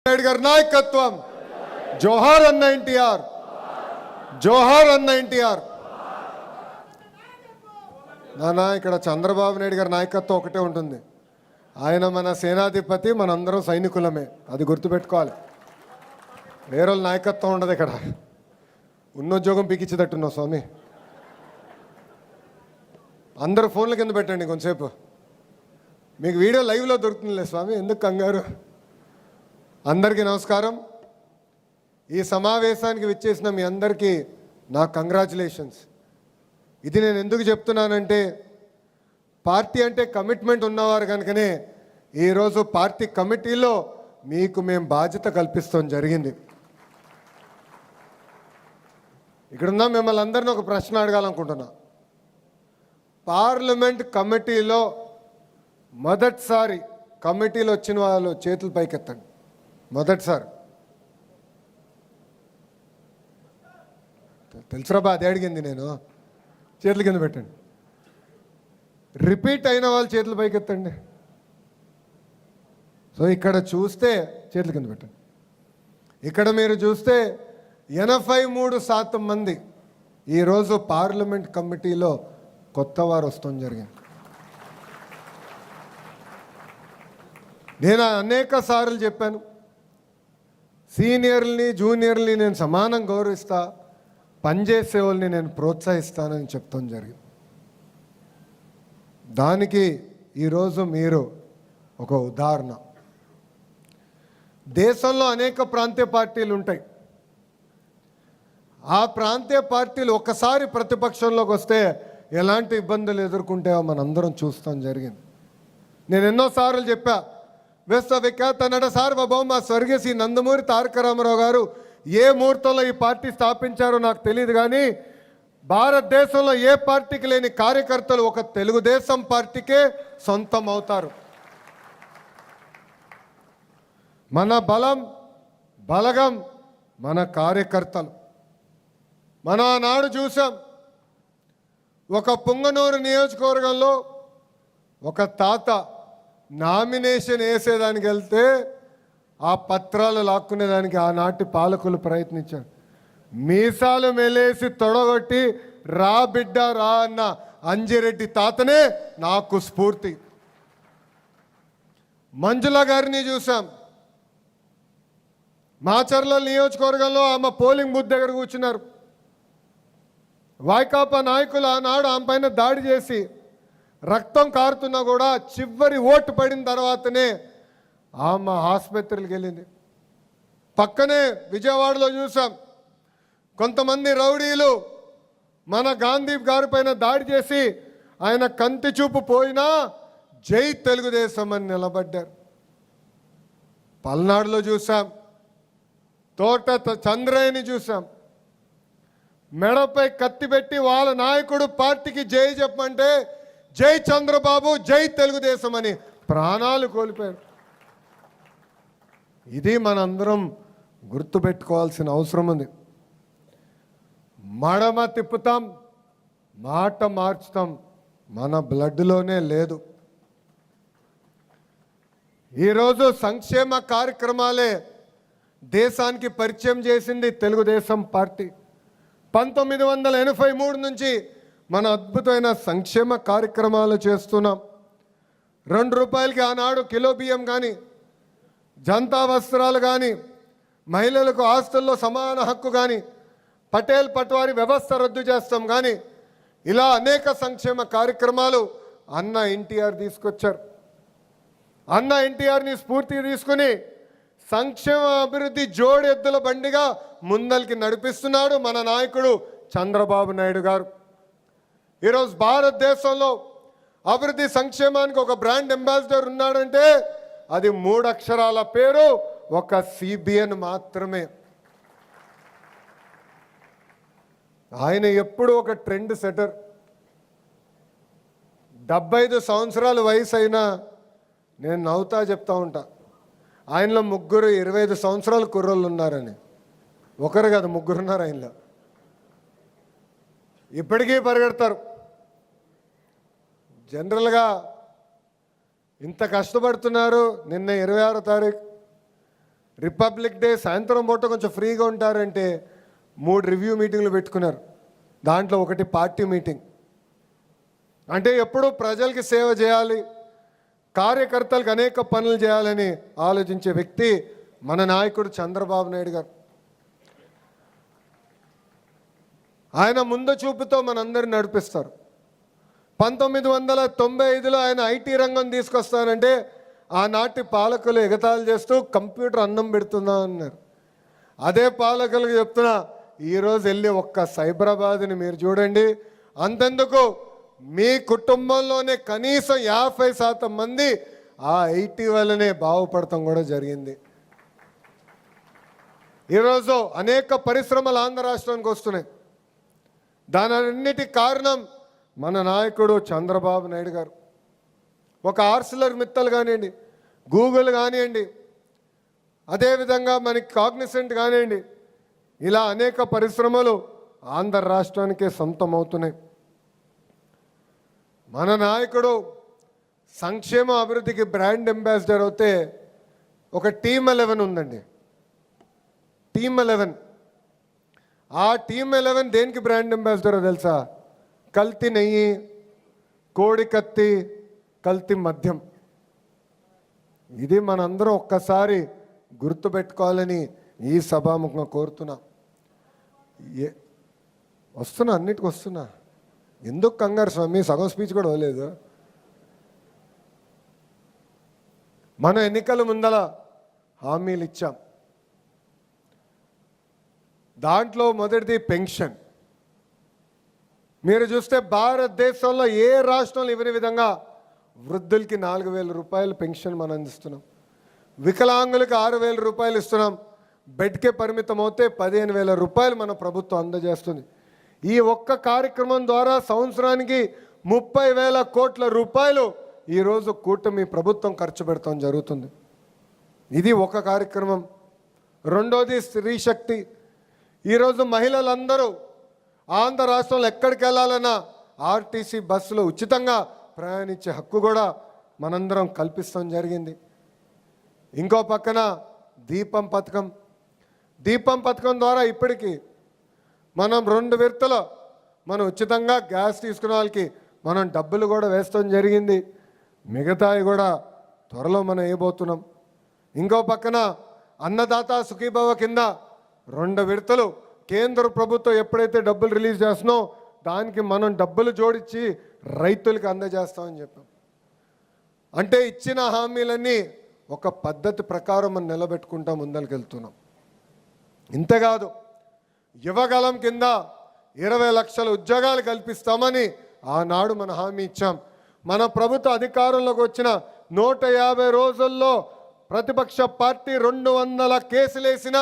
నాయుడు గారి నాయకత్వం. జోహార్ అన్న ఎన్టీఆర్, జోహార్ అన్న ఎన్టీఆర్. నానా ఇక్కడ చంద్రబాబు నాయుడు గారి నాయకత్వం ఒకటే ఉంటుంది. ఆయన మన సేనాధిపతి, మనందరం సైనికులమే, అది గుర్తుపెట్టుకోవాలి. వేరే నాయకత్వం ఉండదు ఇక్కడ. ఉన్నోద్యోగం పీకిచ్చేటట్టున్నావు స్వామి. అందరూ ఫోన్ల కింద పెట్టండి కొంచెంసేపు. మీకు వీడియో లైవ్లో దొరుకుతుందిలే స్వామి, ఎందుకు కంగారు. అందరికీ నమస్కారం. ఈ సమావేశానికి విచ్చేసిన మీ అందరికీ నా కంగ్రాచులేషన్స్. ఇది నేను ఎందుకు చెప్తున్నానంటే, పార్టీ అంటే కమిట్మెంట్ ఉన్నవారు కనుకనే ఈరోజు పార్టీ కమిటీలో మీకు మేము బాధ్యత కల్పిస్తాం జరిగింది. ఇక్కడున్న మిమ్మల్ని అందరినీ ఒక ప్రశ్న అడగాలనుకుంటున్నా. పార్లమెంట్ కమిటీలో మొదటిసారి కమిటీలో వచ్చిన వాళ్ళు చేతులు పైకెత్తండి. మొదటిసారి తెలుసురా బా, అది అడిగింది నేను. చేతుల కింద పెట్టండి. రిపీట్ అయిన వాళ్ళు చేతులు పైకెత్తండి. సో ఇక్కడ చూస్తే చేతుల కింద పెట్టండి. ఇక్కడ మీరు చూస్తే 83% మంది ఈరోజు పార్లమెంట్ కమిటీలో కొత్త వారు వస్తాం జరిగింది. నేను అనేక సార్లు చెప్పాను, సీనియర్ని జూనియర్ని నేను సమానం గౌరవిస్తా, పనిచేసే వాళ్ళని నేను ప్రోత్సహిస్తానని చెప్తాం జరిగింది. దానికి ఈరోజు మీరు ఒక ఉదాహరణ. దేశంలో అనేక ప్రాంతీయ పార్టీలు ఉంటాయి. ఆ ప్రాంతీయ పార్టీలు ఒక్కసారి ప్రతిపక్షంలోకి వస్తే ఎలాంటి ఇబ్బందులు ఎదుర్కొంటాయో మనందరం చూస్తాం జరిగింది. నేను ఎన్నోసార్లు చెప్పా, విశ్వవిఖ్యాత నట సార్వభౌమ స్వర్గీయ శ్రీ నందమూరి తారక రామారావు గారు ఏ ముహూర్తంలో ఈ పార్టీ స్థాపించారో నాకు తెలియదు, కానీ భారతదేశంలో ఏ పార్టీకి లేని కార్యకర్తలు ఒక తెలుగుదేశం పార్టీకే సొంతం అవుతారు. మన బలం బలగం మన కార్యకర్తలు. మనం ఆనాడు చూసాం, ఒక పుంగనూరు నియోజకవర్గంలో ఒక తాత నామినేషన్ వేసేదానికి వెళ్తే ఆ పత్రాలు లాక్కునేదానికి ఆనాటి పాలకులు ప్రయత్నించారు. మీసాలు మెలేసి తొడగొట్టి రా బిడ్డ రా అన్న అంజిరెడ్డి తాతనే నాకు స్ఫూర్తి. మంజుల గారిని చూసాం, మాచర్ల నియోజకవర్గంలో ఆమె పోలింగ్ బూత్ దగ్గర కూర్చున్నారు. వైకాపా నాయకులు ఆనాడు ఆమె పైన దాడి చేసి రక్తం కారుతున్నా కూడా చివరి ఓటు పడిన తర్వాతనే ఆమె ఆసుపత్రికి వెళ్ళింది. పక్కనే విజయవాడలో చూసాం, కొంతమంది రౌడీలు మన గాంధీ గారి పైన దాడి చేసి ఆయన కంటి చూపు పోయినా జై తెలుగుదేశం అని నిలబడ్డారు. పల్నాడులో చూసాం, తోట చంద్రయ్యని చూసాం, మెడపై కత్తి పెట్టి వాళ్ళ నాయకుడు పార్టీకి జై చెప్పమంటే జై చంద్రబాబు జై తెలుగుదేశం అని ప్రాణాలు కోల్పోయారు. ఇది మనందరం గుర్తుపెట్టుకోవాల్సిన అవసరం ఉంది. మడమ తిప్పుతాం, మాట మార్చుతాం, మన బ్లడ్లోనే లేదు. ఈరోజు సంక్షేమ కార్యక్రమాలే దేశానికి పరిచయం చేసింది తెలుగుదేశం పార్టీ. 1983 నుంచి మన అద్భుతమైన సంక్షేమ కార్యక్రమాలు చేస్తున్నాం. 2 రూపాయలకి ఆనాడు కిలో బియ్యం కానీ, జనతా వస్త్రాలు కానీ, మహిళలకు ఆస్తుల్లో సమాన హక్కు కానీ, పటేల్ పట్వారీ వ్యవస్థ రద్దు చేస్తాం కానీ, ఇలా అనేక సంక్షేమ కార్యక్రమాలు అన్న ఎన్టీఆర్ తీసుకొచ్చారు. అన్న ఎన్టీఆర్ని స్ఫూర్తి తీసుకుని సంక్షేమ అభివృద్ధి జోడెద్దుల బండిగా ముందరికి నడిపిస్తున్నాడు మన నాయకుడు చంద్రబాబు నాయుడు గారు. ఈరోజు భారతదేశంలో అభివృద్ధి సంక్షేమానికి ఒక బ్రాండ్ అంబాసిడర్ ఉన్నాడంటే అది 3 అక్షరాల పేరు, ఒక సిబిఎన్ మాత్రమే. ఆయన ఎప్పుడు ఒక ట్రెండ్ సెటర్. 75 సంవత్సరాల వయసు అయినా నేను నవ్వుతా చెప్తా ఉంటా, ఆయనలో 25 సంవత్సరాల కుర్రోళ్ళు ఉన్నారని. ఒకరు కాదు, 3 ఉన్నారు ఆయనలో. ఇప్పటికీ పరిగెడతారు. జనరల్గా ఇంత కష్టపడుతున్నారు. నిన్న 26వ తారీఖు రిపబ్లిక్ డే సాయంత్రం పూట కొంచెం ఫ్రీగా ఉంటారంటే 3 రివ్యూ మీటింగ్లు పెట్టుకున్నారు. దాంట్లో ఒకటి పార్టీ మీటింగ్. అంటే ఎప్పుడూ ప్రజలకి సేవ చేయాలి, కార్యకర్తలకు అనేక పనులు చేయాలని ఆలోచించే వ్యక్తి మన నాయకుడు చంద్రబాబు నాయుడు గారు. ఆయన ముందు చూపుతో మనందరిని నడిపిస్తారు. 1995లో ఆయన ఐటీ రంగం తీసుకొస్తానంటే ఆనాటి పాలకులు ఎగతాళి చేస్తూ కంప్యూటర్ అన్నం పెడుతుందా అన్నారు. అదే పాలకులకు చెప్తున్నా, ఈరోజు వెళ్ళి ఒక్క సైబరాబాద్ని మీరు చూడండి. అంతెందుకు మీ కుటుంబంలోనే కనీసం 50% మంది ఆ ఐటీ వల్లనే బాగుపడటం కూడా జరిగింది. ఈరోజు అనేక పరిశ్రమలు ఆంధ్ర రాష్ట్రానికి వస్తున్నాయి. దానన్నిటి కారణం మన నాయకుడు చంద్రబాబు నాయుడు గారు. ఒక ఆర్సిలర్ మిత్తల్ కానివ్వండి, గూగుల్ కానివ్వండి, అదేవిధంగా మనకి కాగ్నిసెంట్ కానివ్వండి, ఇలా అనేక పరిశ్రమలు ఆంధ్ర రాష్ట్రానికే సొంతం అవుతున్నాయి. మన నాయకుడు సంక్షేమ అభివృద్ధికి బ్రాండ్ అంబాసిడర్ అవుతే ఒక టీమ్ 11 ఉందండి. టీమ్ 11. ఆ టీమ్ 11 దేనికి బ్రాండ్ అంబాసిడర్ తెలుసా? కల్తీ నెయ్యి, కోడి కత్తి, కల్తీ మద్యం. ఇది మనందరం ఒక్కసారి గుర్తుపెట్టుకోవాలని ఈ సభాముఖంగా కోరుతున్నా. వస్తున్నా, అన్నిటికి వస్తున్నా. ఎందుకు కంగారు స్వామి? సగం స్పీచ్ కూడా అవ్వలేదు. మన ఎన్నికల ముందల హామీలు ఇచ్చాం. దాంట్లో మొదటిది పెన్షన్. మీరు చూస్తే భారతదేశంలో ఏ రాష్ట్రంలో ఇవ్వని విధంగా వృద్ధులకి 4,000 రూపాయలు పెన్షన్ మనం అందిస్తున్నాం. వికలాంగులకి 6,000 రూపాయలు ఇస్తున్నాం. బెడ్కే పరిమితం అవుతే 15,000 రూపాయలు మన ప్రభుత్వం అందజేస్తుంది. ఈ ఒక్క కార్యక్రమం ద్వారా సంవత్సరానికి 30,000 కోట్ల రూపాయలు ఈరోజు కూటమి ప్రభుత్వం ఖర్చు పెడతాం జరుగుతుంది. ఇది ఒక కార్యక్రమం. రెండోది స్త్రీ శక్తి. ఈరోజు మహిళలందరూ ఆంధ్ర రాష్ట్రంలో ఎక్కడికి వెళ్ళాలన్నా ఆర్టీసీ బస్సులో ఉచితంగా ప్రయాణించే హక్కు కూడా మనందరం కల్పిస్తాం జరిగింది. ఇంకో పక్కన దీపం పథకం. దీపం పథకం ద్వారా ఇప్పటికీ మనం 2 విడతలు మనం ఉచితంగా గ్యాస్ తీసుకునే వాళ్ళకి మనం డబ్బులు కూడా వేస్తాం జరిగింది. మిగతాయి కూడా త్వరలో మనం వేయబోతున్నాం. ఇంకో పక్కన అన్నదాత సుఖీభవ కింద 2 విడతలు కేంద్ర ప్రభుత్వం ఎప్పుడైతే డబ్బులు రిలీజ్ చేస్తున్నాో దానికి మనం డబ్బులు జోడించి రైతులకు అందజేస్తామని చెప్పాం. అంటే ఇచ్చిన హామీలన్నీ ఒక పద్ధతి ప్రకారం మనం నిలబెట్టుకుంటా ముందరికి వెళ్తున్నాం. ఇంతేకాదు యువగలం కింద 20 లక్షల ఉద్యోగాలు కల్పిస్తామని ఆనాడు మన హామీ ఇచ్చాం. మన ప్రభుత్వ అధికారంలోకి వచ్చిన 150 రోజుల్లో ప్రతిపక్ష పార్టీ 200 కేసులు వేసినా